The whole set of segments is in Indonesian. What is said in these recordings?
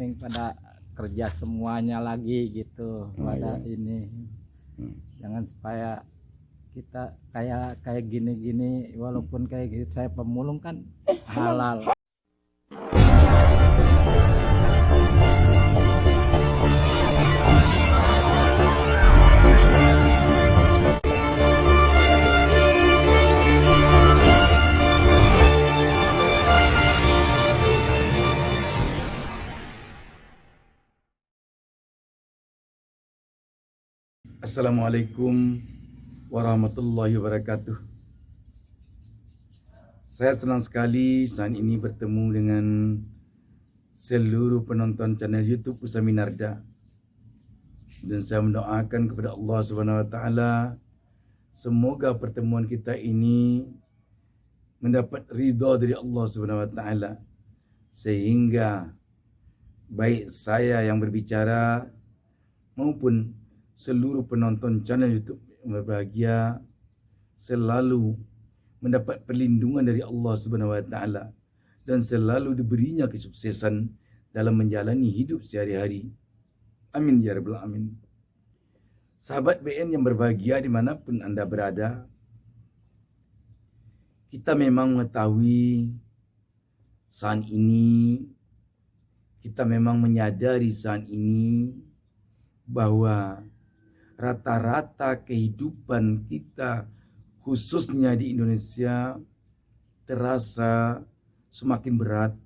samping pada kerja semuanya lagi gitu. Pada ini jangan supaya kita kayak gini-gini, walaupun kayak gitu saya pemulung kan halal. Assalamualaikum warahmatullahi wabarakatuh. Saya senang sekali saat ini bertemu dengan seluruh penonton channel YouTube Ustaz Minarda. Dan saya mendoakan kepada Allah Subhanahu wa taala semoga pertemuan kita ini mendapat ridha dari Allah Subhanahu wa taala sehingga baik saya yang berbicara maupun seluruh penonton channel YouTube yang berbahagia selalu mendapat perlindungan dari Allah Subhanahu wa taala dan selalu diberinya kesuksesan dalam menjalani hidup sehari-hari. Amin ya rabbal alamin. Sahabat BN yang berbahagia dimanapun Anda berada, kita memang mengetahui saat ini, kita memang menyadari saat ini bahwa rata-rata kehidupan kita khususnya di Indonesia terasa semakin berat.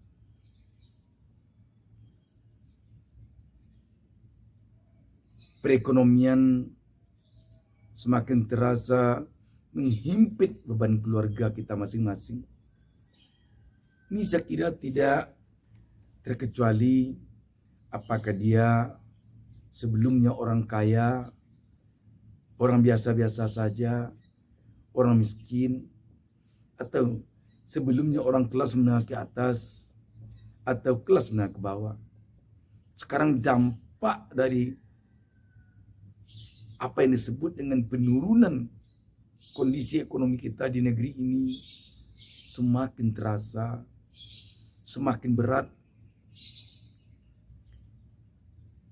Perekonomian semakin terasa menghimpit beban keluarga kita masing-masing. Ini saya kira tidak terkecuali apakah dia sebelumnya orang kaya, orang biasa-biasa saja, orang miskin, atau sebelumnya orang kelas menengah ke atas, atau kelas menengah ke bawah. Sekarang dampak dari apa yang disebut dengan penurunan kondisi ekonomi kita di negeri ini semakin terasa, semakin berat.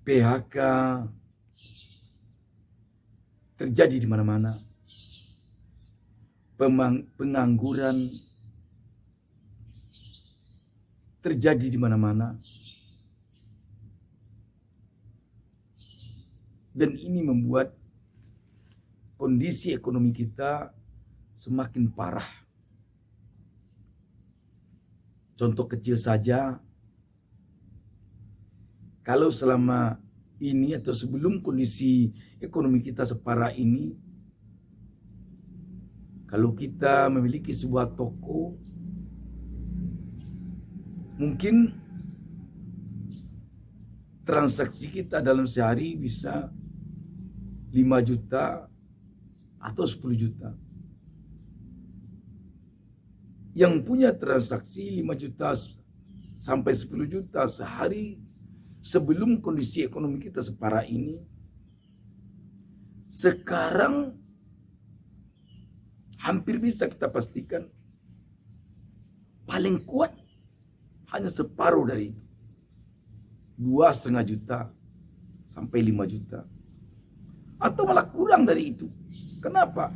PHK terjadi di mana-mana. Pengangguran terjadi di mana-mana. Dan ini membuat kondisi ekonomi kita semakin parah. Contoh kecil saja, kalau selama ini atau sebelum kondisi ekonomi kita separah ini, kalau kita memiliki sebuah toko, mungkin transaksi kita dalam sehari bisa 5 juta atau 10 juta. Yang punya transaksi 5 juta sampai 10 juta sehari sebelum kondisi ekonomi kita separah ini, sekarang hampir bisa kita pastikan paling kuat hanya separuh dari itu. 2,5 juta sampai 5 juta. Atau malah kurang dari itu. Kenapa?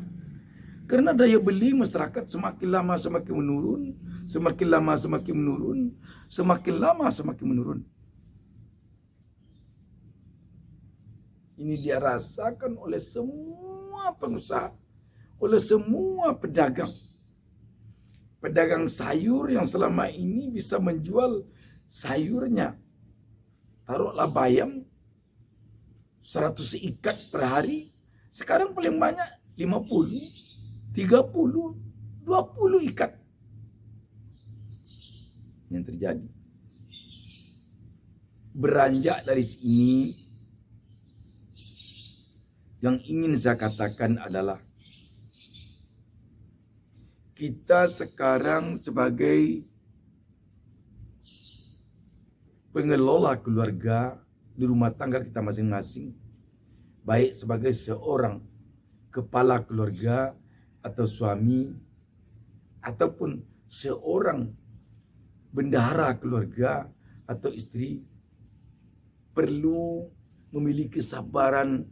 Karena daya beli masyarakat semakin lama semakin menurun, semakin lama semakin menurun, semakin lama semakin menurun. Ini dia rasakan oleh semua pengusaha, oleh semua pedagang. Pedagang sayur yang selama ini bisa menjual sayurnya, taruhlah bayam 100 ikat per hari, sekarang paling banyak 50, 30, 20 ikat yang terjadi. Beranjak dari sini, yang ingin saya katakan adalah kita sekarang sebagai pengelola keluarga di rumah tangga kita masing-masing, baik sebagai seorang kepala keluarga atau suami, ataupun seorang bendahara keluarga atau istri, perlu memiliki kesabaran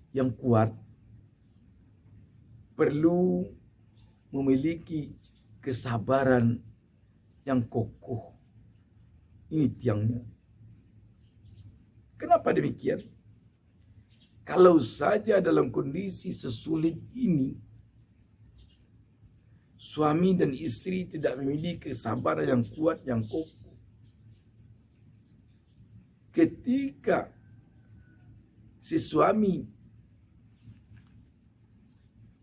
yang kuat, perlu memiliki kesabaran yang kokoh. Ini tiangnya. Kenapa demikian? Kalau saja dalam kondisi sesulit ini, suami dan istri tidak memiliki kesabaran yang kuat, yang kokoh, ketika si suami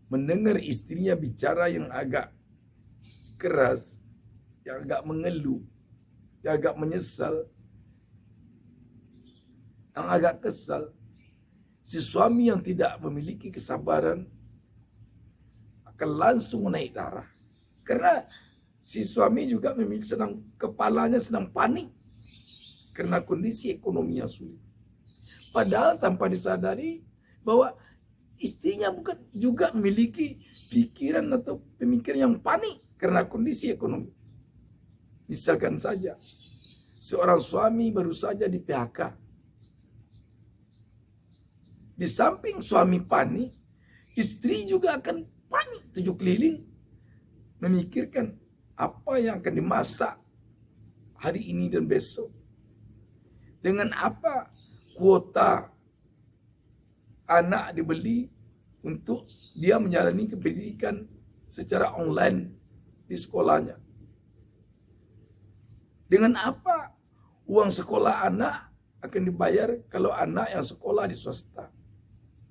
mendengar istrinya bicara yang agak keras, yang agak mengeluh, yang agak menyesal, yang agak kesal, si suami yang tidak memiliki kesabaran akan langsung naik darah. Karena si suami juga memiliki kepalanya sedang panik karena kondisi ekonomi yang sulit. Padahal tanpa disadari bahwa istrinya bukan juga memiliki pikiran atau pemikiran yang panik karena kondisi ekonomi. Misalkan saja seorang suami baru saja di PHK. Di samping suami panik, istri juga akan panik tujuh keliling, memikirkan apa yang akan dimasak hari ini dan besok. Dengan apa kuota anak dibeli untuk dia menjalani pendidikan secara online di sekolahnya. Dengan apa uang sekolah anak akan dibayar kalau anak yang sekolah di swasta.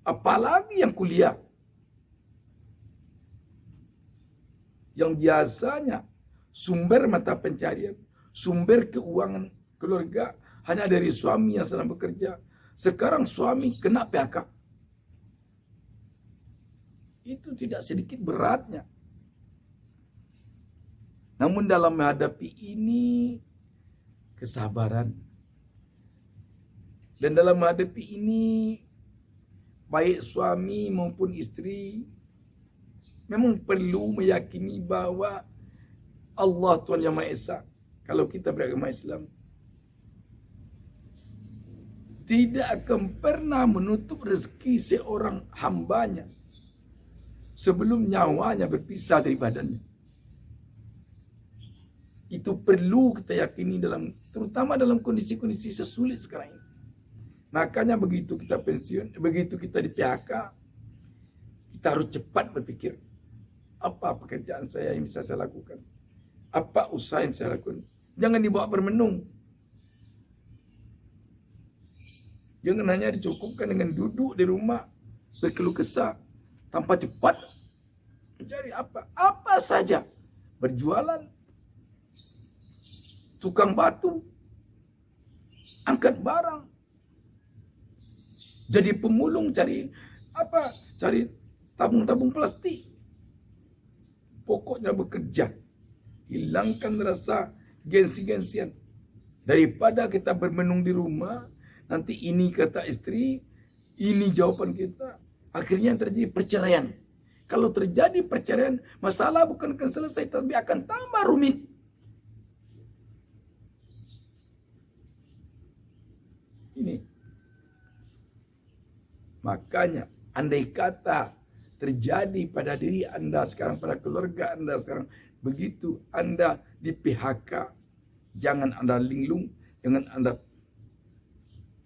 Apalagi yang kuliah. Yang biasanya sumber mata pencarian, sumber keuangan keluarga hanya dari suami yang sedang bekerja. Sekarang suami kena PHK. Itu tidak sedikit beratnya. Namun dalam menghadapi ini, kesabaran. Dan dalam menghadapi ini, baik suami maupun istri memang perlu meyakini bahwa Allah Tuhan Yang Maha Esa. Kalau kita beragama Islam, tidak akan pernah menutup rezeki seorang hambanya sebelum nyawanya berpisah dari badannya. Itu perlu kita yakini terutama dalam kondisi-kondisi sesulit sekarang ini. Makanya begitu kita pensiun, begitu kita di PHK, kita harus cepat berpikir, apa pekerjaan saya yang bisa saya lakukan? Apa usaha yang saya lakukan? Jangan dibawa bermenung. Jangan hanya dicukupkan dengan duduk di rumah, berkeluh kesah, tanpa cepat mencari apa saja. Berjualan, tukang batu, angkat barang, jadi pemulung, cari tabung-tabung plastik. Pokoknya bekerja, hilangkan rasa gengsi-gengsian. Daripada kita bermenung di rumah, nanti ini kata istri, ini jawaban kita. Akhirnya terjadi perceraian. Kalau terjadi perceraian, masalah bukan akan selesai, tapi akan tambah rumit. Ini. Makanya, andai kata terjadi pada diri Anda sekarang, pada keluarga Anda sekarang, begitu Anda di PHK, jangan Anda linglung, jangan Anda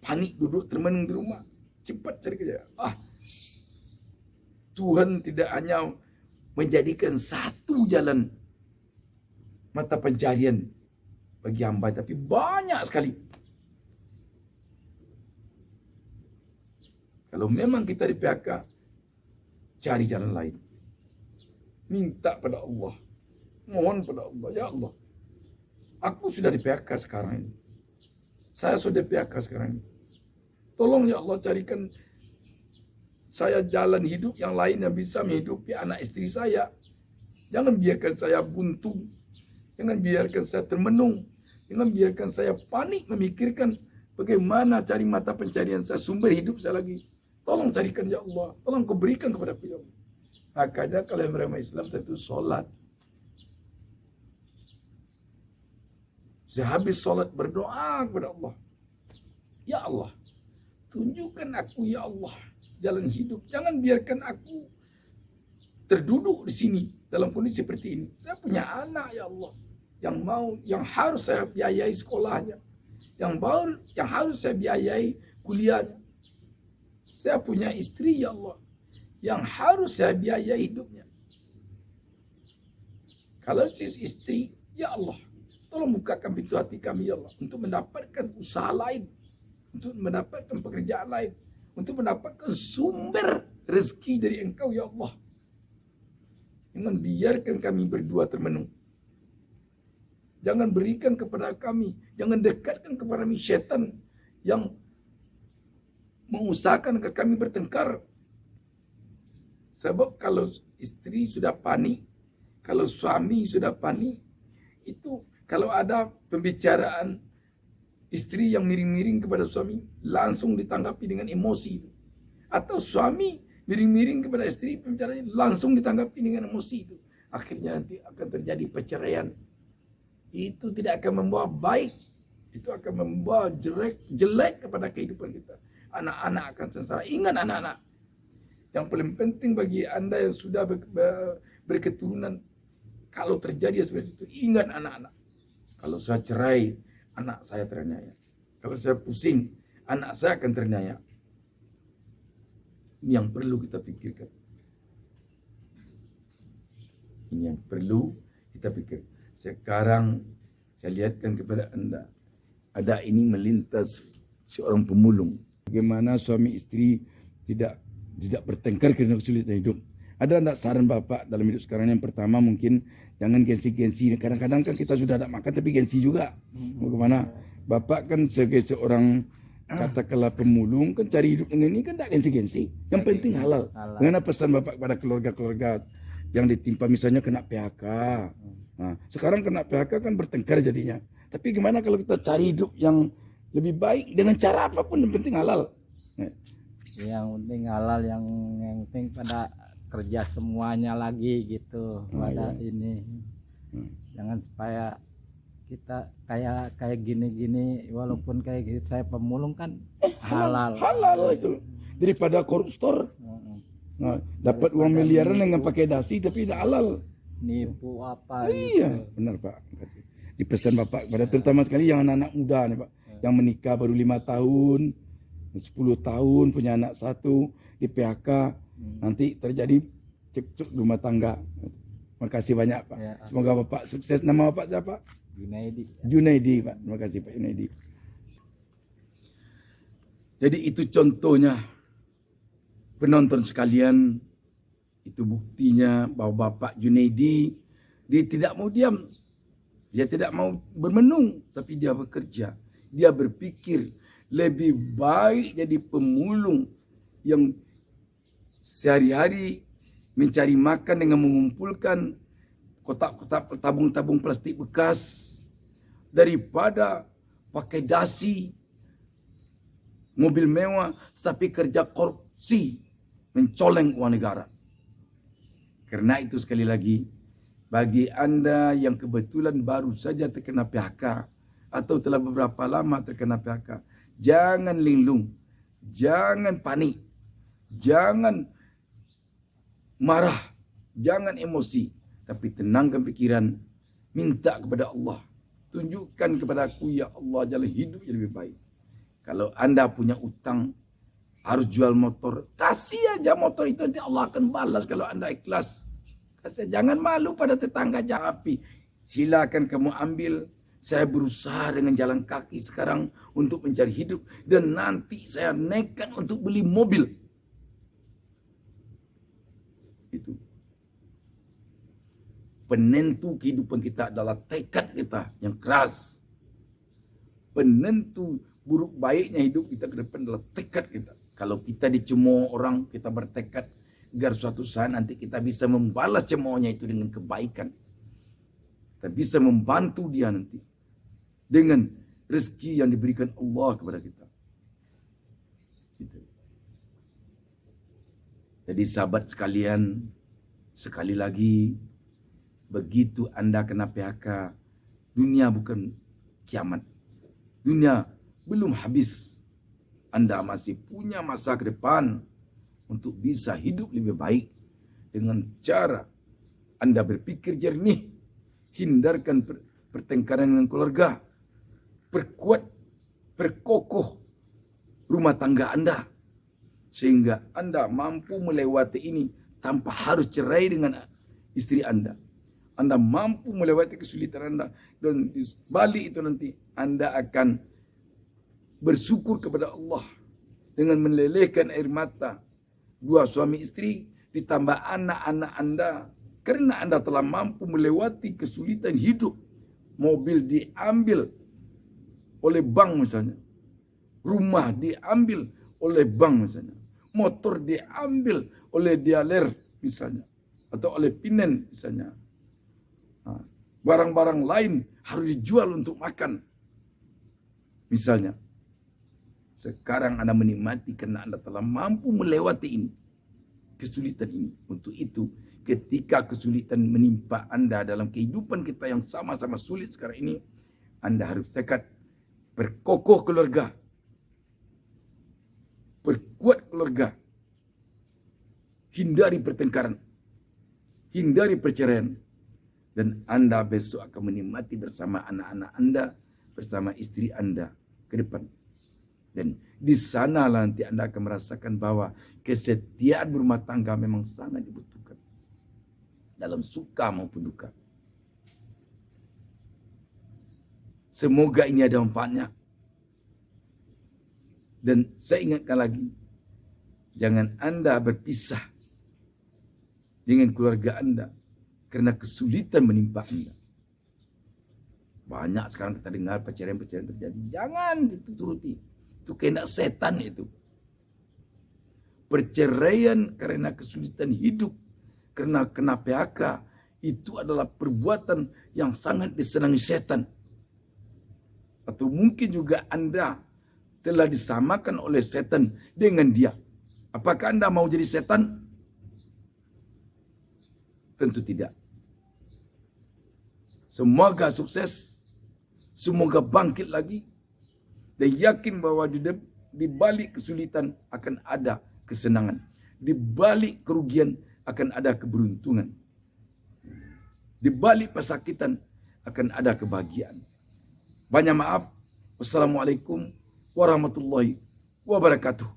panik duduk termenung di rumah. Cepat cari kerja. Tuhan tidak hanya menjadikan satu jalan mata pencarian bagi hamba, tapi banyak sekali. Kalau memang kita di PHK, cari jalan lain. Minta pada Allah. Mohon pada Allah. Ya Allah, aku sudah di PHK sekarang ini. Saya sudah di PHK sekarang ini. Tolong ya Allah carikan saya jalan hidup yang lain yang bisa menghidupi anak istri saya. Jangan biarkan saya buntu. Jangan biarkan saya termenung. Jangan biarkan saya panik memikirkan bagaimana cari mata pencarian saya, sumber hidup saya lagi. Tolong carikan ya Allah. Tolong kau berikan kepada aku. Makanya kalau yang beragama Islam tentu sholat. Sehabis sholat berdoa kepada Allah. Ya Allah, tunjukkan aku ya Allah jalan hidup. Jangan biarkan aku terduduk di sini dalam kondisi seperti ini. Saya punya anak ya Allah yang harus saya biayai sekolahnya, yang harus saya biayai kuliahnya. Saya punya istri ya Allah yang harus saya biayai hidupnya. Kalau si istri, ya Allah, tolong bukakan pintu hati kami ya Allah untuk mendapatkan usaha lain, untuk mendapatkan pekerjaan lain, untuk mendapatkan sumber rezeki dari Engkau ya Allah. Jangan biarkan kami berdua termenung. Jangan berikan kepada kami, jangan dekatkan kepada kami syaitan yang mengusahakan ke kami bertengkar. Sebab kalau istri sudah panik, kalau suami sudah panik, itu kalau ada pembicaraan istri yang miring-miring kepada suami, langsung ditanggapi dengan emosi. Atau suami miring-miring kepada istri, pembicaraan langsung ditanggapi dengan emosi itu. Akhirnya nanti akan terjadi perceraian. Itu tidak akan membawa baik. Itu akan membawa jelek kepada kehidupan kita. Anak-anak akan sengsara. Ingat anak-anak. Yang paling penting bagi Anda yang sudah berketurunan, kalau terjadi seperti itu, ingat anak-anak. Kalau saya cerai, anak saya teraniaya. Kalau saya pusing, anak saya akan teraniaya. Ini yang perlu kita pikirkan. Ini yang perlu kita pikirkan. Sekarang saya lihatkan kepada Anda, ada ini melintas seorang pemulung. Bagaimana suami istri tidak bertengkar karena kesulitan hidup. Ada enggak saran Bapak dalam hidup sekarang? Yang pertama mungkin jangan gengsi-gengsi. Kadang-kadang kan kita sudah ada makan tapi gengsi juga. Bagaimana? Bapak kan sebagai seorang katakanlah pemulung kan cari hidup dengan ini kan tak gengsi-gengsi. Yang penting halal. Bagaimana pesan Bapak kepada keluarga-keluarga yang ditimpa misalnya kena PHK? Nah, sekarang kena PHK kan bertengkar jadinya. Tapi gimana kalau kita cari hidup yang lebih baik dengan cara apapun, yang penting halal. Yang penting halal, yang penting pada kerja semuanya lagi gitu. Pada ini jangan supaya kita kayak gini-gini, walaupun kayak gitu saya pemulung kan halal itu daripada koruptor. Nah, dapat uang miliaran dengan pakai dasi tapi tidak halal, nipu apa iya gitu. Benar Pak, kasih dipesan Bapak pada terutama sekali yang anak-anak muda nih Pak, yang menikah baru 5 tahun 10 tahun punya anak satu di PHK, nanti terjadi cekcok rumah tangga. Makasih banyak Pak ya. Semoga Bapak sukses. Nama Bapak siapa? Junaidi Pak. Terima kasih Pak Junaidi. Jadi itu contohnya penonton sekalian, itu buktinya bahwa Bapak Junaidi dia tidak mau diam, dia tidak mau bermenung, tapi dia bekerja, dia berpikir lebih baik jadi pemulung yang sehari-hari mencari makan dengan mengumpulkan kotak-kotak tabung-tabung plastik bekas daripada pakai dasi mobil mewah tapi kerja korupsi mencoleng uang negara. Karena itu sekali lagi, bagi Anda yang kebetulan baru saja terkena PHK atau telah beberapa lama terkena PHK, jangan linglung, jangan panik, jangan marah, jangan emosi, tapi tenangkan pikiran, minta kepada Allah, tunjukkan kepada aku ya Allah jalan hidup yang lebih baik. Kalau Anda punya utang, harus jual motor, kasih aja motor itu, nanti Allah akan balas kalau Anda ikhlas. Kasih, jangan malu pada tetangga, jangan api. Silakan kamu ambil. Saya berusaha dengan jalan kaki sekarang untuk mencari hidup, dan nanti saya nekat untuk beli mobil. Itu penentu kehidupan kita adalah tekad kita yang keras. Penentu buruk baiknya hidup kita ke depan adalah tekad kita. Kalau kita dicemooh orang, kita bertekad agar suatu saat nanti kita bisa membalas cemoohnya itu dengan kebaikan. Kita bisa membantu dia nanti dengan rezeki yang diberikan Allah kepada kita. Gitu. Jadi sahabat sekalian, sekali lagi, begitu Anda kena PHK, dunia bukan kiamat. Dunia belum habis. Anda masih punya masa ke depan untuk bisa hidup lebih baik dengan cara Anda berpikir jernih, hindarkan pertengkaran dengan keluarga, perkokoh rumah tangga Anda, sehingga Anda mampu melewati ini tanpa harus cerai dengan istri Anda. Anda mampu melewati kesulitan Anda, dan di balik itu nanti Anda akan bersyukur kepada Allah dengan melelehkan air mata. Dua suami istri ditambah anak-anak Anda, karena Anda telah mampu melewati kesulitan hidup. Mobil diambil oleh bank misalnya, rumah diambil oleh bank misalnya, motor diambil oleh dealer misalnya, atau oleh pinen misalnya. Barang-barang lain harus dijual untuk makan misalnya. Sekarang Anda menikmati karena Anda telah mampu melewati ini, kesulitan ini. Untuk itu, ketika kesulitan menimpa Anda dalam kehidupan kita yang sama-sama sulit sekarang ini, Anda harus tekad perkokoh keluarga, perkuat keluarga, hindari pertengkaran, hindari perceraian, dan Anda besok akan menikmati bersama anak-anak Anda, bersama istri Anda ke depan. Dan di sanalah nanti Anda akan merasakan bahwa kesetiaan berumah tangga memang sangat dibutuhkan dalam suka maupun duka. Semoga ini ada manfaatnya. Dan saya ingatkan lagi, jangan Anda berpisah dengan keluarga Anda karena kesulitan menimpa Anda. Banyak sekarang kita dengar perceraian-perceraian terjadi. Jangan dituruti. Itu kehendak setan itu. Perceraian karena kesulitan hidup, karena kena PHK, itu adalah perbuatan yang sangat disenangi setan. Atau mungkin juga Anda telah disamakan oleh setan dengan dia. Apakah Anda mau jadi setan? Tentu tidak. Semoga sukses, semoga bangkit lagi, dan yakin bahwa di balik kesulitan akan ada kesenangan. Di balik kerugian akan ada keberuntungan. Di balik pesakitan akan ada kebahagiaan. Banyak maaf. Wassalamualaikum warahmatullahi wabarakatuh.